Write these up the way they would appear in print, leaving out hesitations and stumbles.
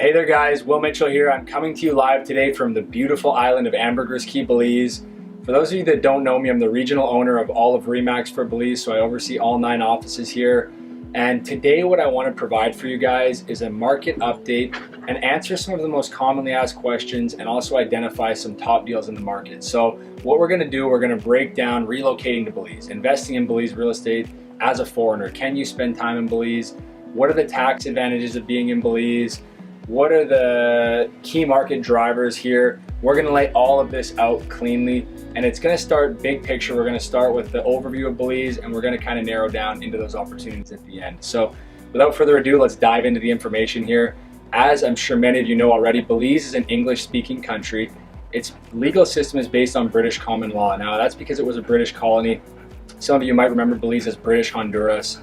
Hey there guys, Will Mitchell here. I'm coming to you live today from the beautiful island of Ambergris Caye, Belize. For those of you that don't know me, I'm the regional owner of all of Remax for Belize, so I oversee all 9 offices here. And today what I want to provide for you guys is a market update and answer some of the most commonly asked questions and also identify some top deals in the market. So what we're going to do, we're going to break down relocating to Belize, investing in Belize real estate as a foreigner. Can you spend time in Belize? What are the tax advantages of being in Belize? What are the key market drivers here? We're gonna lay all of this out cleanly, and it's gonna start big picture. We're gonna start with the overview of Belize, and we're gonna kind of narrow down into those opportunities at the end. So without further ado, let's dive into the information here. As I'm sure many of you know already, Belize is an English-speaking country. Its legal system is based on British common law. Now that's because it was a British colony. Some of you might remember Belize as British Honduras.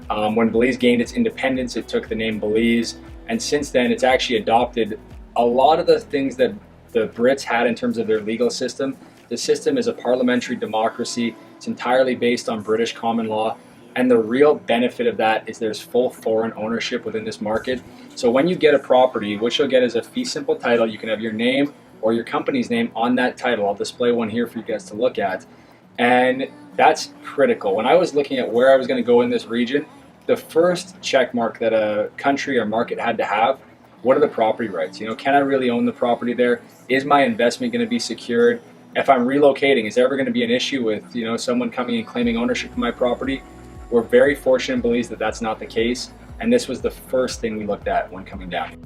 When Belize gained its independence, it took the name Belize. And since then, it's actually adopted a lot of the things that the Brits had in terms of their legal system. The system is a parliamentary democracy. It's entirely based on British common law. And the real benefit of that is there's full foreign ownership within this market. So when you get a property, what you'll get is a fee simple title. You can have your name or your company's name on that title. I'll display one here for you guys to look at. And that's critical. When I was looking at where I was going to go in this region, the first check mark that a country or market had to have, what are the property rights? You know, can I really own the property there? Is my investment going to be secured? If I'm relocating, is there ever going to be an issue with, you know, someone coming and claiming ownership of my property? We're very fortunate in Belize that that's not the case. And this was the first thing we looked at when coming down.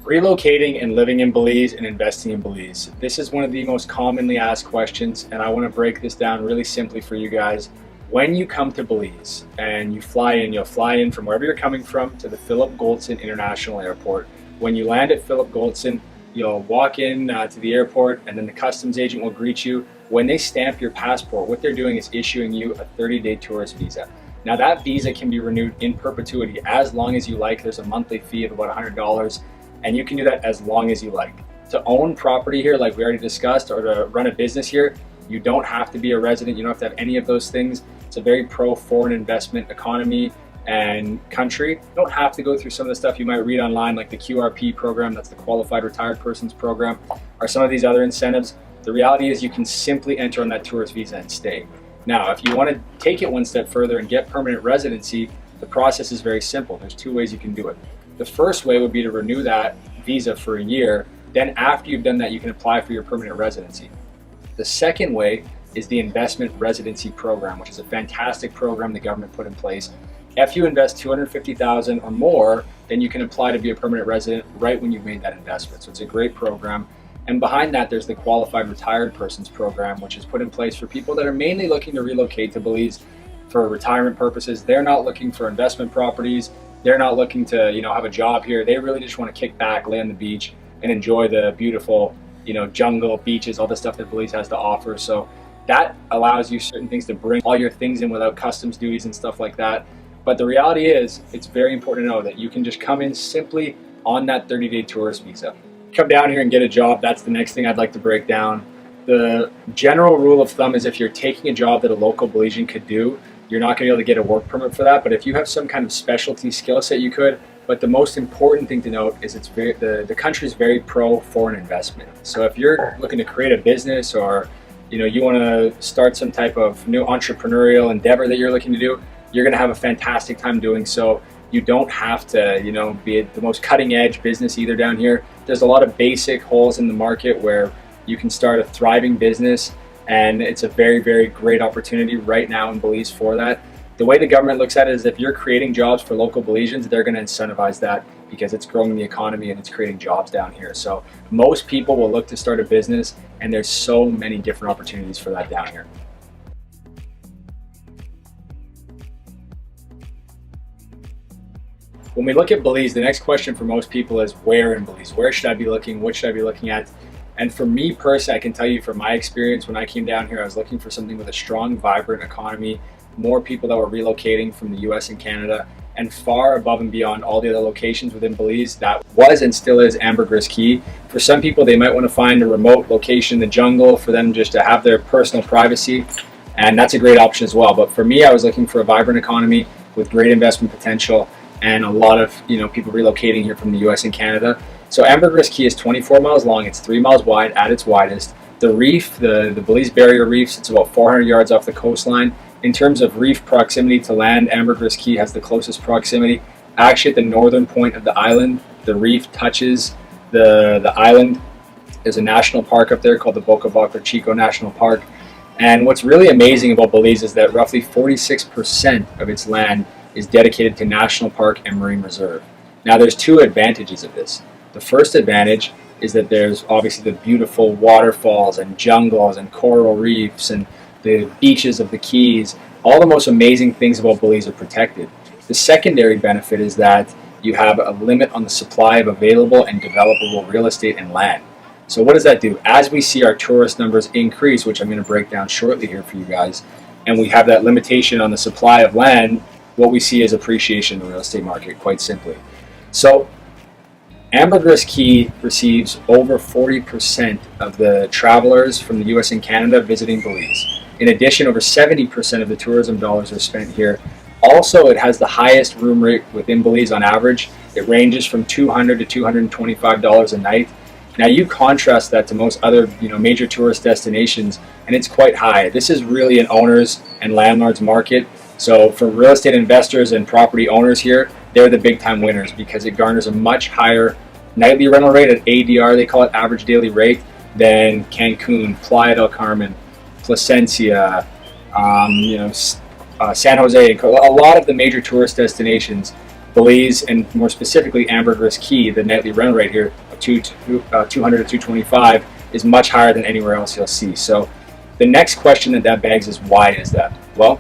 Relocating and living in Belize and investing in Belize. This is one of the most commonly asked questions, and I want to break this down really simply for you guys. When you come to Belize and you fly in, you'll fly in from wherever you're coming from to the Philip Goldson International Airport. When you land at Philip Goldson, you'll walk in to the airport, and then the customs agent will greet you. When they stamp your passport, what they're doing is issuing you a 30-day tourist visa. Now that visa can be renewed in perpetuity as long as you like. There's a monthly fee of about $100. And you can do that as long as you like. To own property here, like we already discussed, or to run a business here, you don't have to be a resident. You don't have to have any of those things. It's a very pro-foreign investment economy and country. You don't have to go through some of the stuff you might read online, like the QRP program, that's the Qualified Retired Persons Program, or some of these other incentives. The reality is you can simply enter on that tourist visa and stay. Now, if you want to take it one step further and get permanent residency, the process is very simple. There's 2 ways you can do it. The first way would be to renew that visa for a year. Then after you've done that, you can apply for your permanent residency. The second way is the investment residency program, which is a fantastic program the government put in place. If you invest $250,000 or more, then you can apply to be a permanent resident right when you've made that investment. So it's a great program. And behind that, there's the Qualified Retired Persons Program, which is put in place for people that are mainly looking to relocate to Belize for retirement purposes. They're not looking for investment properties. They're not looking to, you know, have a job here. They really just want to kick back, lay on the beach, and enjoy the beautiful, you know, jungle, beaches, all the stuff that Belize has to offer. So that allows you certain things to bring all your things in without customs duties and stuff like that. But the reality is, it's very important to know that you can just come in simply on that 30-day tourist visa. Come down here and get a job. That's the next thing I'd like to break down. The general rule of thumb is if you're taking a job that a local Belizean could do, you're not going to be able to get a work permit for that. But if you have some kind of specialty skill set, you could. But the most important thing to note is it's very, the country is very pro foreign investment. So if you're looking to create a business, or you know, you want to start some type of new entrepreneurial endeavor that you're looking to do, you're going to have a fantastic time doing so. You don't have to, you know, be the most cutting edge business either down here. There's a lot of basic holes in the market where you can start a thriving business. And it's a very, very great opportunity right now in Belize for that. The way the government looks at it is if you're creating jobs for local Belizeans, they're going to incentivize that because it's growing the economy and it's creating jobs down here. So most people will look to start a business, and there's so many different opportunities for that down here. When we look at Belize, the next question for most people is where in Belize? Where should I be looking? What should I be looking at? And for me personally, I can tell you from my experience, when I came down here, I was looking for something with a strong, vibrant economy, more people that were relocating from the US and Canada, and far above and beyond all the other locations within Belize that was and still is Ambergris Caye. For some people, they might want to find a remote location in the jungle for them just to have their personal privacy. and that's a great option as well. But for me, I was looking for a vibrant economy with great investment potential and a lot of people relocating here from the US and Canada. So Ambergris Key is 24 miles long, it's 3 miles wide at its widest. The reef, the Belize Barrier Reef, sits about 400 yards off the coastline. In terms of reef proximity to land, Ambergris Key has the closest proximity. Actually, at the northern point of the island, the reef touches the island. There's a national park up there called the Boca Boca Chico National Park. And what's really amazing about Belize is that roughly 46% of its land is dedicated to national park and marine reserve. Now, there's two advantages of this. The first advantage is that there's obviously the beautiful waterfalls and jungles and coral reefs and the beaches of the Keys. All the most amazing things about Belize are protected. The secondary benefit is that you have a limit on the supply of available and developable real estate and land. So what does that do? As we see our tourist numbers increase, which I'm going to break down shortly here for you guys, and we have that limitation on the supply of land, what we see is appreciation in the real estate market, quite simply. So Ambergris Key receives over 40% of the travelers from the US and Canada visiting Belize. In addition, over 70% of the tourism dollars are spent here. Also, it has the highest room rate within Belize on average. It ranges from $200 to $225 a night. Now you contrast that to most other major tourist destinations, and it's quite high. This is really an owners and landlords market. So for real estate investors and property owners here, they're the big time winners because it garners a much higher nightly rental rate at ADR, they call it average daily rate, than Cancun, Playa del Carmen, Placencia, San Jose, a lot of the major tourist destinations. Belize, and more specifically Ambergris Key, the nightly rental rate here of $200 to $225 is much higher than anywhere else you'll see. So the next question that begs is, why is that? Well,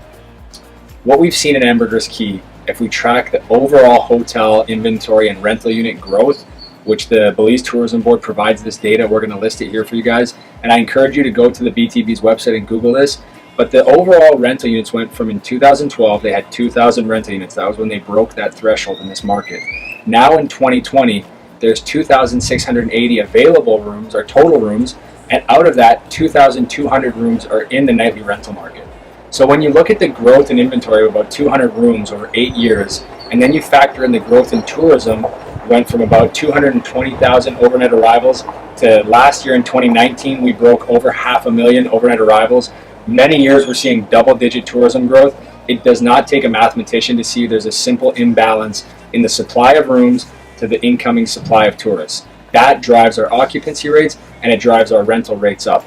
what we've seen in Ambergris Key, if we track the overall hotel inventory and rental unit growth, which the Belize Tourism Board provides this data, we're going to list it here for you guys, and I encourage you to go to the BTB's website and Google this. But the overall rental units went from, in 2012, they had 2,000 rental units. That was when they broke that threshold in this market. Now in 2020, there's 2,680 available rooms, or total rooms, and out of that, 2,200 rooms are in the nightly rental market. So when you look at the growth in inventory of about 200 rooms over 8 years, and then you factor in the growth in tourism, went from about 220,000 overnight arrivals to last year in 2019, we broke over 500,000 overnight arrivals. Many years we're seeing double-digit tourism growth. It does not take a mathematician to see there's a simple imbalance in the supply of rooms to the incoming supply of tourists. That drives our occupancy rates and it drives our rental rates up.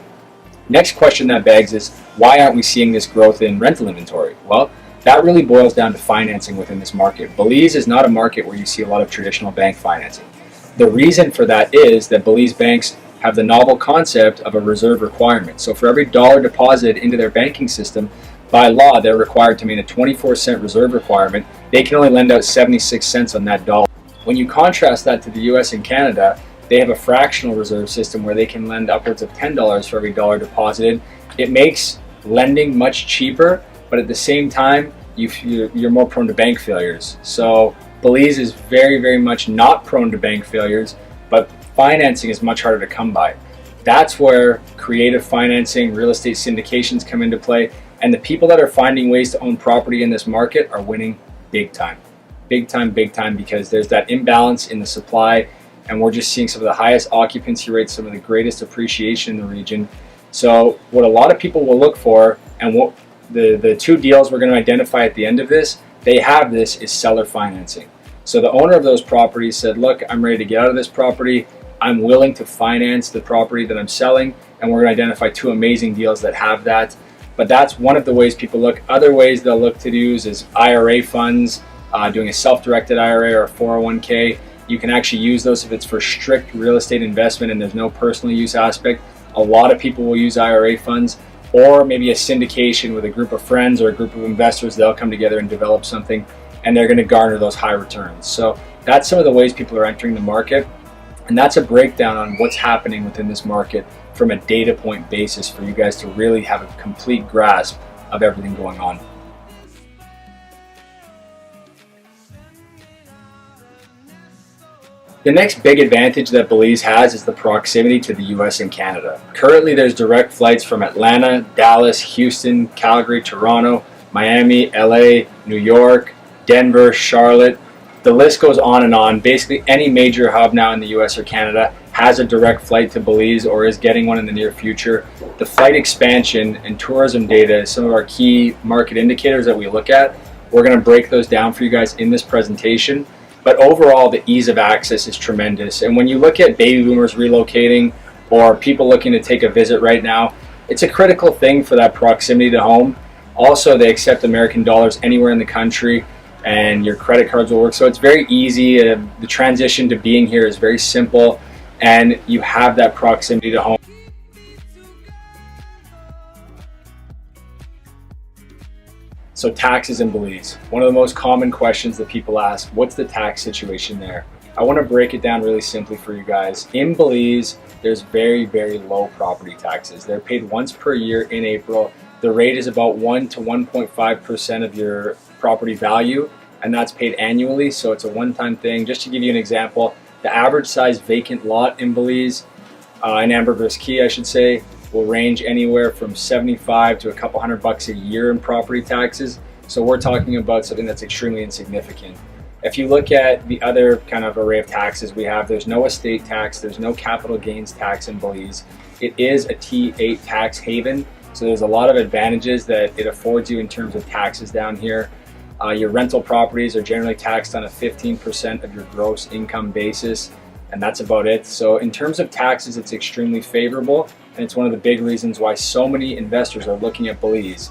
Next question that begs is, why aren't we seeing this growth in rental inventory? Well, that really boils down to financing within this market. Belize is not a market where you see a lot of traditional bank financing. The reason for that is that Belize banks have the novel concept of a reserve requirement. So for every dollar deposited into their banking system, by law, they're required to maintain a 24-cent reserve requirement. They can only lend out 76 cents on that dollar. When you contrast that to the US and Canada, they have a fractional reserve system where they can lend upwards of $10 for every dollar deposited. It makes lending much cheaper, but at the same time, you're more prone to bank failures. So Belize is very, very much not prone to bank failures, but financing is much harder to come by. That's where creative financing, real estate syndications come into play, and the people that are finding ways to own property in this market are winning big time. Big time, big time, because there's that imbalance in the supply, and we're just seeing some of the highest occupancy rates, some of the greatest appreciation in the region. So what a lot of people will look for, and what the two deals we're going to identify at the end of this, they have this, is seller financing. So the owner of those properties said, look, I'm ready to get out of this property. I'm willing to finance the property that I'm selling, and we're going to identify two amazing deals that have that. But that's one of the ways people look. Other ways they'll look to use is IRA funds, doing a self-directed IRA or a 401k. You can actually use those if it's for strict real estate investment and there's no personal use aspect. A lot of people will use IRA funds, or maybe a syndication with a group of friends or a group of investors. They'll come together and develop something, and they're going to garner those high returns. So that's some of the ways people are entering the market. And that's a breakdown on what's happening within this market from a data point basis for you guys to really have a complete grasp of everything going on. The next big advantage that Belize has is the proximity to the US and Canada. Currently there's direct flights from Atlanta, Dallas, Houston, Calgary, Toronto, Miami, LA, New York, Denver, Charlotte. The list goes on and on. Basically any major hub now in the US or Canada has a direct flight to Belize or is getting one in the near future. The flight expansion and tourism data is some of our key market indicators that we look at. We're going to break those down for you guys in this presentation. But overall, the ease of access is tremendous. And when you look at baby boomers relocating or people looking to take a visit right now, it's a critical thing for that proximity to home. Also, they accept American dollars anywhere in the country and your credit cards will work. So it's very easy. The transition to being here is very simple and you have that proximity to home. So taxes in Belize. One of the most common questions that people ask, what's the tax situation there? I want to break it down really simply for you guys. In Belize, there's very, very low property taxes. They're paid once per year in April. The rate is about 1 to 1.5% of your property value, and that's paid annually, so it's a one-time thing. Just to give you an example, the average size vacant lot in Belize, in Ambergris Caye I should say, will range anywhere from 75 to a couple $100 a year in property taxes. So we're talking about something that's extremely insignificant. If you look at the other kind of array of taxes we have, there's no estate tax, there's no capital gains tax in Belize. It is a T8 tax haven, so there's a lot of advantages that it affords you in terms of taxes down here. Your rental properties are generally taxed on a 15% of your gross income basis, and that's about it. So in terms of taxes, it's extremely favorable, and it's one of the big reasons why so many investors are looking at Belize.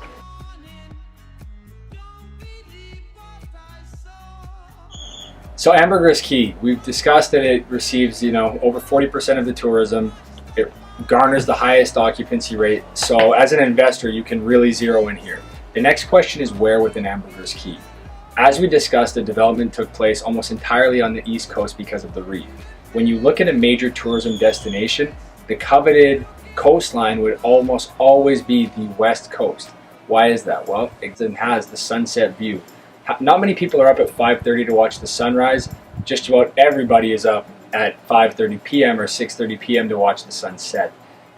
So Ambergris Caye, we've discussed that it receives, over 40% of the tourism. It garners the highest occupancy rate. So as an investor, you can really zero in here. The next question is where within Ambergris Caye? As we discussed, the development took place almost entirely on the East Coast because of the reef. When you look at a major tourism destination, the coveted coastline would almost always be the West Coast. Why is that? Well, it has the sunset view. Not many people are up at 5:30 to watch the sunrise. Just about everybody is up at 5:30 p.m. or 6:30 p.m. to watch the sunset.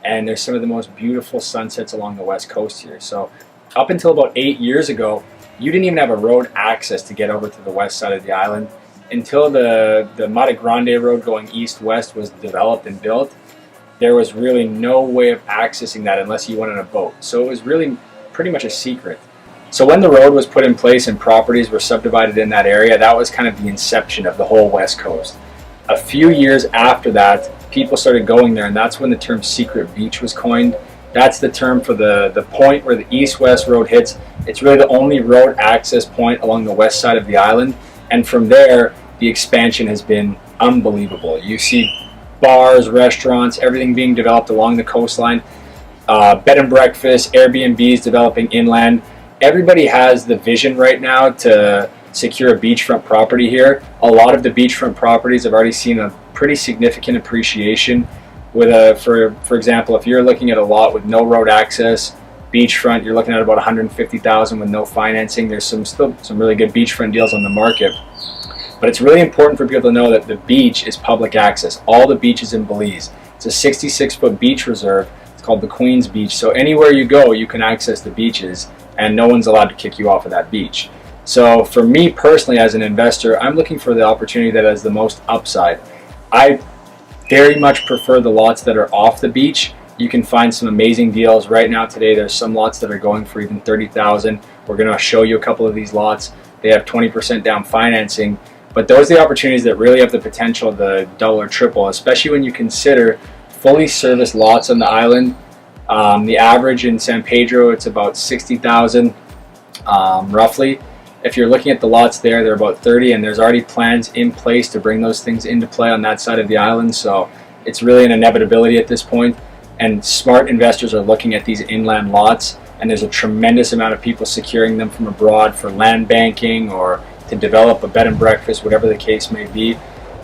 And there's some of the most beautiful sunsets along the West Coast here. So up until about 8 years ago, you didn't even have a road access to get over to the west side of the island. Until the Mata Grande road going east-west was developed and built, there was really no way of accessing that unless you went on a boat. So it was really pretty much a secret. So when the road was put in place and properties were subdivided in that area, that was kind of the inception of the whole West Coast. A few years after that, people started going there, and that's when the term secret beach was coined. That's the term for the point where the east-west road hits. It's really the only road access point along the west side of the island. And from there, the expansion has been unbelievable. You see bars, restaurants, everything being developed along the coastline. Bed and breakfast, Airbnbs developing inland. Everybody has the vision right now to secure a beachfront property here. A lot of the beachfront properties have already seen a pretty significant appreciation. For example, if you're looking at a lot with no road access, beachfront, you're looking at about $150,000 with no financing. There's still some really good beachfront deals on the market. But it's really important for people to know that the beach is public access. All the beaches in Belize. It's a 66-foot beach reserve. It's called the Queen's Beach. So anywhere you go, you can access the beaches, and no one's allowed to kick you off of that beach. So for me personally, as an investor, I'm looking for the opportunity that has the most upside. I very much prefer the lots that are off the beach. You can find some amazing deals right now. Today, there's some lots that are going for even $30,000. We're going to show you a couple of these lots. They have 20% down financing. But those are the opportunities that really have the potential to double or triple, especially when you consider fully serviced lots on the island. The average in San Pedro, it's about 60,000 roughly. If you're looking at the lots there, they're about 30, and there's already plans in place to bring those things into play on that side of the island. So it's really an inevitability at this point. And smart investors are looking at these inland lots, and there's a tremendous amount of people securing them from abroad for land banking or to develop a bed and breakfast, whatever the case may be.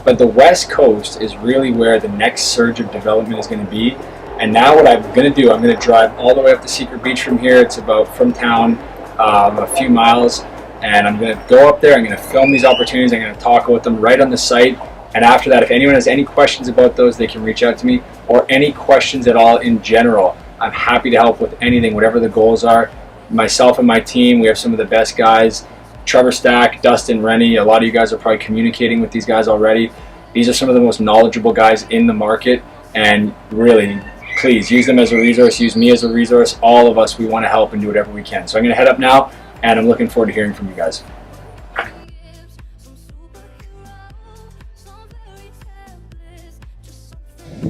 But the West Coast is really where the next surge of development is going to be. And now what I'm going to do, I'm going to drive all the way up to Secret Beach from here. It's about from town a few miles, and I'm going to go up there. I'm going to film these opportunities. I'm going to talk with them right on the site. And after that, if anyone has any questions about those, they can reach out to me, or any questions at all in general. I'm happy to help with anything, whatever the goals are. Myself and my team, we have some of the best guys. Trevor Stack, Dustin Rennie, a lot of you guys are probably communicating with these guys already. These are some of the most knowledgeable guys in the market, and really, please use them as a resource, use me as a resource. All of us, we want to help and do whatever we can. So I'm going to head up now, and I'm looking forward to hearing from you guys.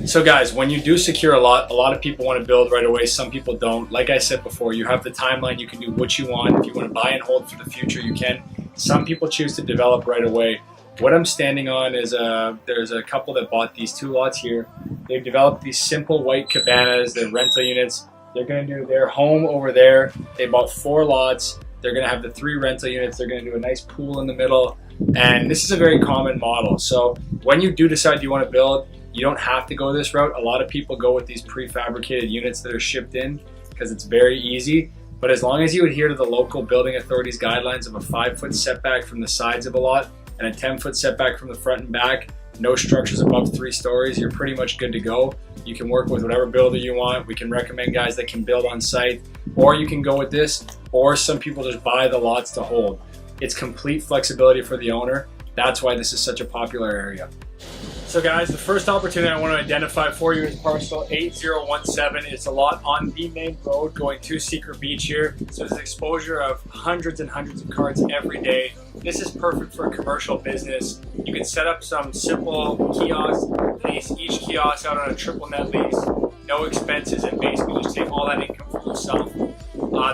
So guys, when you do secure a lot of people want to build right away, some people don't. Like I said before, you have the timeline, you can do what you want. If you want to buy and hold for the future, you can. Some people choose to develop right away. What I'm standing on is there's a couple that bought these 2 lots here. They've developed these simple white cabanas, they're rental units. They're going to do their home over there. They bought 4 lots. They're going to have the 3 rental units. They're going to do a nice pool in the middle. And this is a very common model. So when you do decide you want to build, you don't have to go this route. A lot of people go with these prefabricated units that are shipped in because it's very easy. But as long as you adhere to the local building authorities guidelines of a 5-foot setback from the sides of a lot and a 10-foot setback from the front and back, no structures above 3 stories, you're pretty much good to go. You can work with whatever builder you want. We can recommend guys that can build on site, or you can go with this, or some people just buy the lots to hold. It's complete flexibility for the owner. That's why this is such a popular area. So guys, the first opportunity I want to identify for you is parcel 8017. It's a lot on the main road going to Secret Beach here. So there's exposure of hundreds and hundreds of cars every day. This is perfect for a commercial business. You can set up some simple kiosks, lease each kiosk out on a triple net lease. No expenses, and basically just take all that income for yourself.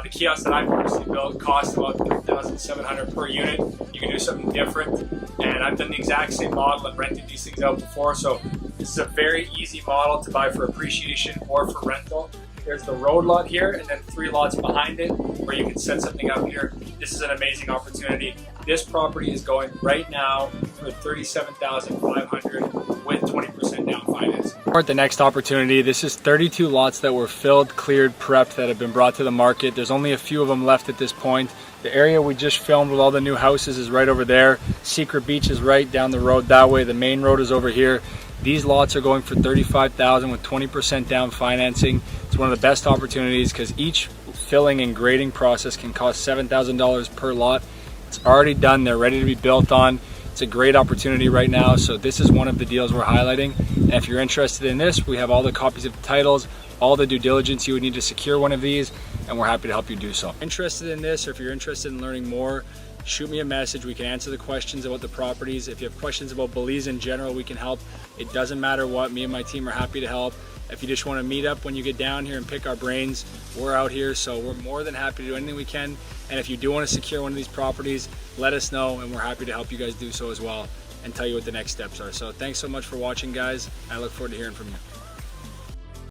The kiosk that I personally built cost about $3,700 per unit. You can do something different, and I've done the exact same model and rented these things out before, so this is a very easy model to buy for appreciation or for rental. There's the road lot here, and then 3 lots behind it where you can set something up here. This is an amazing opportunity. This property is going right now for $37,500 with 20% down financing. The next opportunity, this is 32 lots that were filled, cleared, prepped, that have been brought to the market. There's only a few of them left at this point. The area we just filmed with all the new houses is right over there. Secret Beach is right down the road that way. The main road is over here. These lots are going for $35,000 with 20% down financing. It's one of the best opportunities because each filling and grading process can cost $7,000 per lot. It's already done. They're ready to be built on. It's a great opportunity right now. So this is one of the deals we're highlighting. And if you're interested in this, we have all the copies of the titles, all the due diligence you would need to secure one of these, and we're happy to help you do so. Interested in this, or if you're interested in learning more, shoot me a message. We can answer the questions about the properties. If you have questions about Belize in general, we can help. It doesn't matter what, me and my team are happy to help. If you just want to meet up when you get down here and pick our brains, we're out here, so we're more than happy to do anything we can. And if you do want to secure one of these properties, let us know, and we're happy to help you guys do so as well and tell you what the next steps are. So thanks so much for watching, guys. I look forward to hearing from you.